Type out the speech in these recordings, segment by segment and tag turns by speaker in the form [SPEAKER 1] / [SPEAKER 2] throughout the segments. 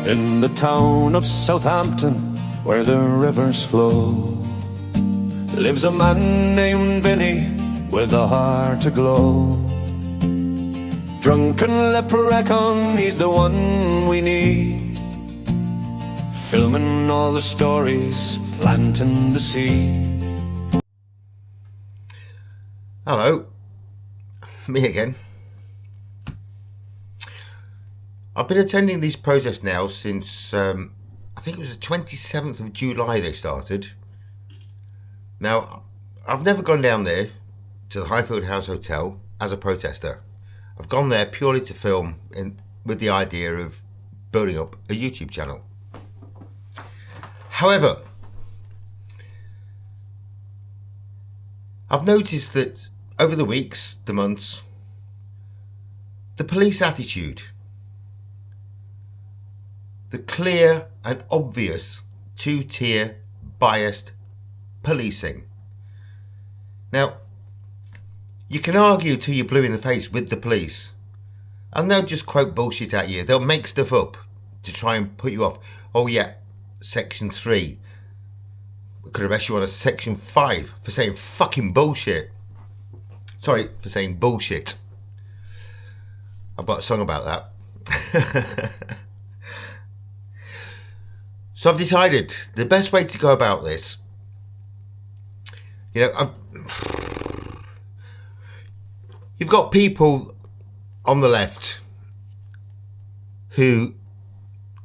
[SPEAKER 1] In the town of Southampton, where the rivers flow, lives a man named Vinnie with a heart aglow. Drunken leprechaun, he's the one we need, filming all the stories, planting the seed.
[SPEAKER 2] Hello, me again. I've been attending these protests now since, I think it was the 27th of July they started. Now, I've never gone down there to the Highfield House Hotel as a protester. I've gone there purely to film with the idea of building up a YouTube channel. However, I've noticed that over the weeks, the months, the police attitude, the clear and obvious two-tier biased policing. Now, you can argue till you're blue in the face with the police, and they'll just quote bullshit at you. They'll make stuff up to try and put you off. Oh yeah, Section 3. We could arrest you on a Section 5 for saying fucking bullshit. Sorry, for saying bullshit. I've got a song about that. So I've decided the best way to go about this, you've got people on the left who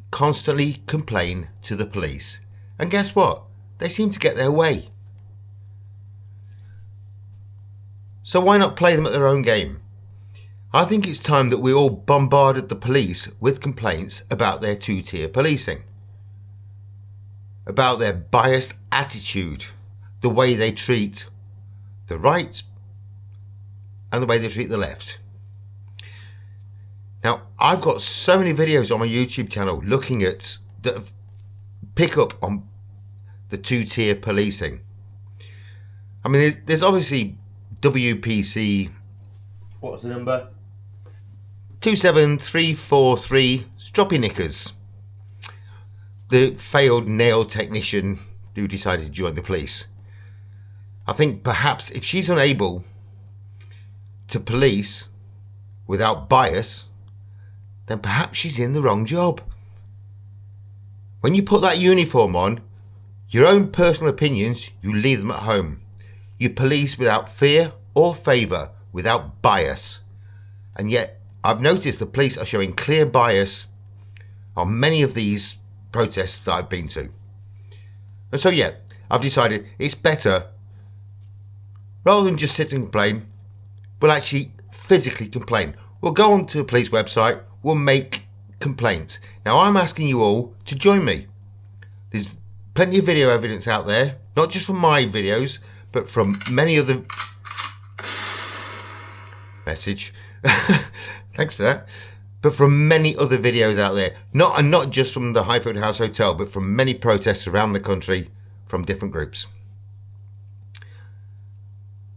[SPEAKER 2] constantly complain to the police. And guess what? They seem to get their way. So why not play them at their own game? I think it's time that we all bombarded the police with complaints about their two-tier policing, about their biased attitude, the way they treat the right and the way they treat the left. Now, I've got so many videos on my YouTube channel looking at that pick up on the two-tier policing. I mean, there's obviously WPC, what's the number? 27343 Stroppy Knickers, the failed nail technician who decided to join the police. I think perhaps if she's unable to police without bias, then perhaps she's in the wrong job. When you put that uniform on, your own personal opinions, you leave them at home. You police without fear or favour, without bias. And yet, I've noticed the police are showing clear bias on many of these protests that I've been to. And so yeah, I've decided it's better, rather than just sit and complain, we'll actually physically complain. We'll go onto the police website, we'll make complaints. Now I'm asking you all to join me. There's plenty of video evidence out there, not just from my videos, but from many other... Message. Thanks for that. But from many other videos out there, not just from the Highfield House Hotel, but from many protests around the country from different groups.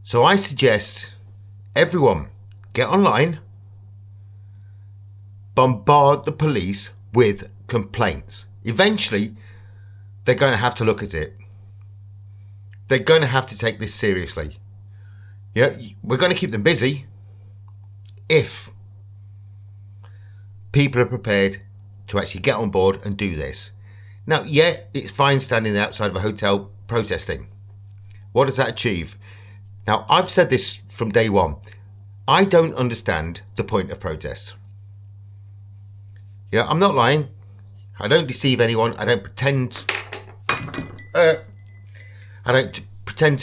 [SPEAKER 2] So I suggest everyone get online, bombard the police with complaints. Eventually, they're going to have to look at it. They're going to have to take this seriously. We're going to keep them busy if people are prepared to actually get on board and do this. Now, yeah, it's fine standing outside of a hotel protesting. What does that achieve? Now, I've said this from day one. I don't understand the point of protest. I'm not lying. I don't deceive anyone. I don't pretend to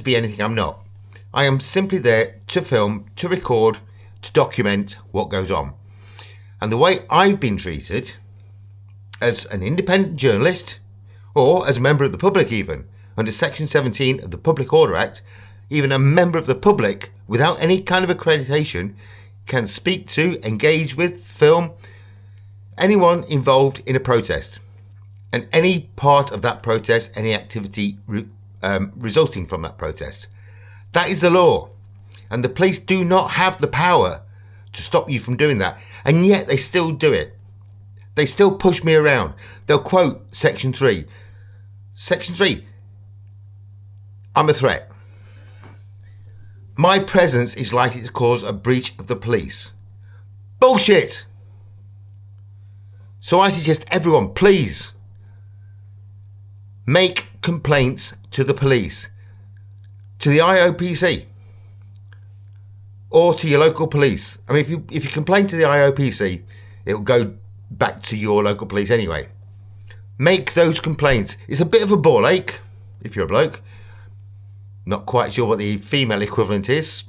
[SPEAKER 2] be anything I'm not. I am simply there to film, to record, to document what goes on. And the way I've been treated as an independent journalist, or as a member of the public even, under Section 17 of the Public Order Act, even a member of the public without any kind of accreditation can speak to, engage with, film anyone involved in a protest and any part of that protest, any activity resulting from that protest. That is the law. And the police do not have the power to stop you from doing that. And yet they still do it. They still push me around. They'll quote Section 3. Section 3. I'm a threat. My presence is likely to cause a breach of the police. Bullshit! So I suggest everyone, please, make complaints to the police, to the IOPC, or to your local police. I mean, if you complain to the IOPC, it'll go back to your local police anyway. Make those complaints. It's a bit of a ball ache if you're a bloke. Not quite sure what the female equivalent is.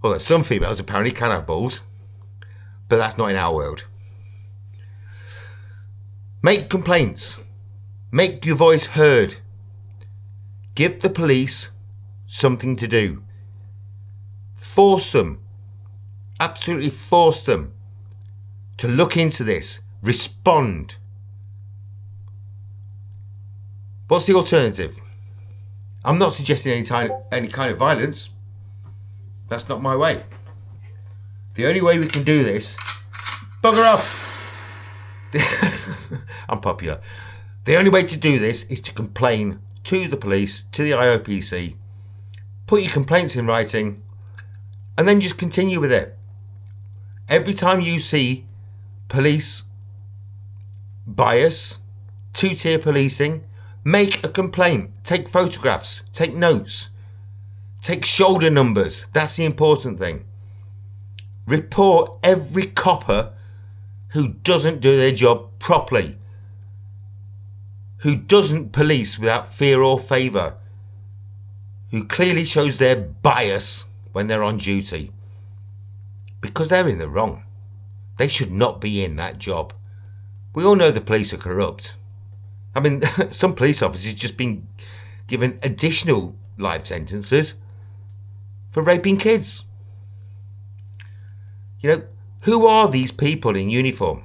[SPEAKER 2] Although some females apparently can have balls. But that's not in our world. Make complaints. Make your voice heard. Give the police something to do. Force them. Absolutely force them to look into this. Respond. What's the alternative? I'm not suggesting any kind of violence. That's not my way. The only way we can do this, bugger off. I'm popular. The only way to do this is to complain to the police, to the IOPC, put your complaints in writing, and then just continue with it. Every time you see police bias, two-tier policing, make a complaint, take photographs, take notes, take shoulder numbers. That's the important thing. Report every copper who doesn't do their job properly, who doesn't police without fear or favour, who clearly shows their bias when they're on duty. Because they're in the wrong. They should not be in that job. We all know the police are corrupt. I mean, some police officers just been given additional life sentences for raping kids. You know, who are these people in uniform?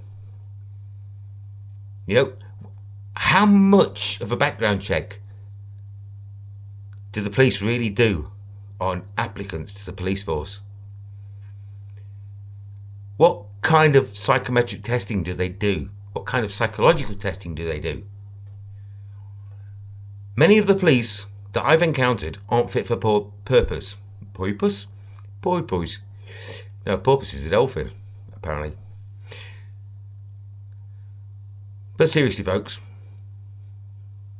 [SPEAKER 2] You know, how much of a background check do the police really do on applicants to the police force? What kind of psychometric testing do they do? What kind of psychological testing do they do? Many of the police that I've encountered aren't fit for purpose. Porpoise? Porpoise. No, porpoise is a dolphin, apparently. But seriously, folks,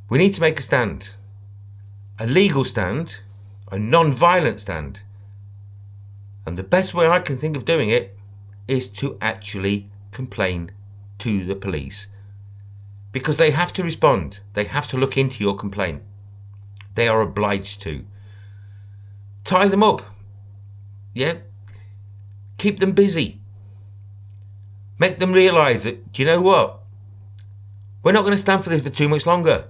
[SPEAKER 2] we need to make a stand. A legal stand, a non-violent stand. And the best way I can think of doing it is to actually complain to the police. Because they have to respond. They have to look into your complaint. They are obliged to. Tie them up. Yeah? Keep them busy. Make them realise that, do you know what? We're not going to stand for this for too much longer.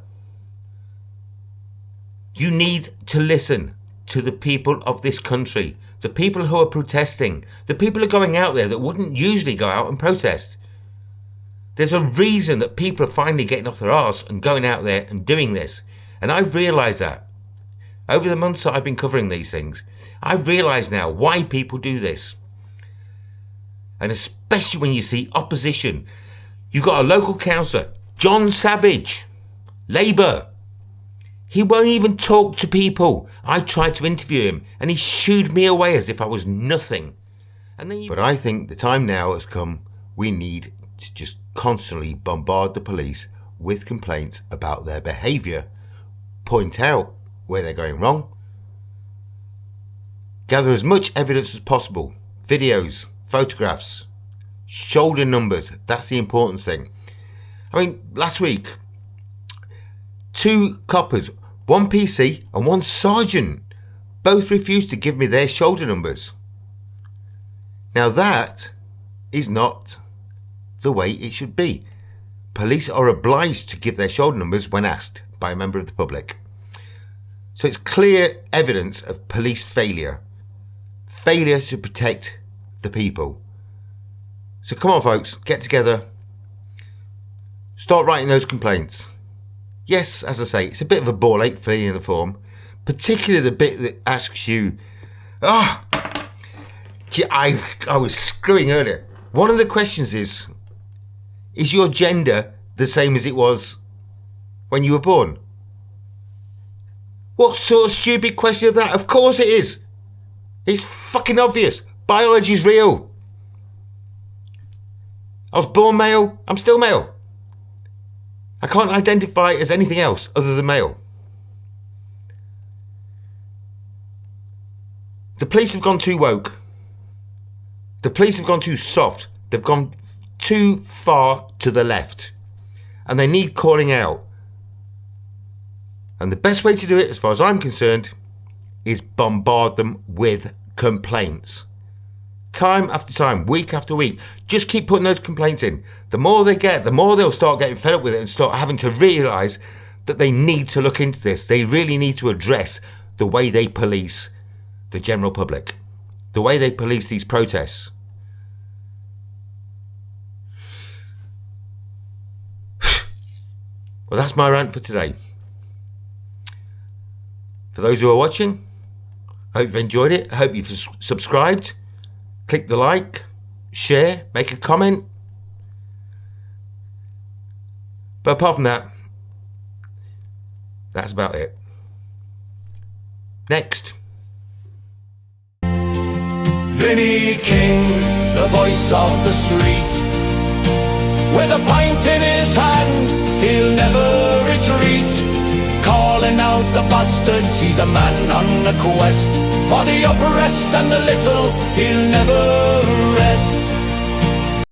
[SPEAKER 2] You need to listen to the people of this country. The people who are protesting. The people who are going out there that wouldn't usually go out and protest. There's a reason that people are finally getting off their arse and going out there and doing this. And I've realised that. Over the months that I've been covering these things, I've realised now why people do this. And especially when you see opposition. You've got a local councillor, John Savage, Labour. He won't even talk to people. I tried to interview him and he shooed me away as if I was nothing. But I think the time now has come. We need to just constantly bombard the police with complaints about their behaviour, point out where they're going wrong, gather as much evidence as possible, videos, photographs, shoulder numbers. That's the important thing. I mean, last week, 2 coppers, 1 PC and 1 sergeant, both refused to give me their shoulder numbers. Now that is not the way it should be. Police are obliged to give their shoulder numbers when asked by a member of the public. So it's clear evidence of police failure. Failure to protect the people. So come on, folks, get together. Start writing those complaints. Yes, as I say, it's a bit of a ball ache filling in the form. Particularly the bit that asks you, I was screwing earlier. One of the questions is, Is your gender the same as it was when you were born? What sort of stupid question of that? Of course it is. It's fucking obvious. Biology's real. I was born male. I'm still male. I can't identify as anything else other than male. The police have gone too woke. The police have gone too soft. They've gone too far to the left. And they need calling out. And the best way to do it, as far as I'm concerned, is bombard them with complaints. Time after time, week after week. Just keep putting those complaints in. The more they get, the more they'll start getting fed up with it and start having to realise that they need to look into this. They really need to address the way they police the general public, the way they police these protests. Well, that's my rant for today. For those who are watching, I hope you've enjoyed it. I hope you've subscribed. Click the like, share, make a comment. But apart from that, that's about it. Next.
[SPEAKER 1] Vinnie King, the voice of the street. With a pint in his hand, he'll never retreat. Calling out the bastards, he's a man on a quest. For the oppressed and the little, he'll never rest.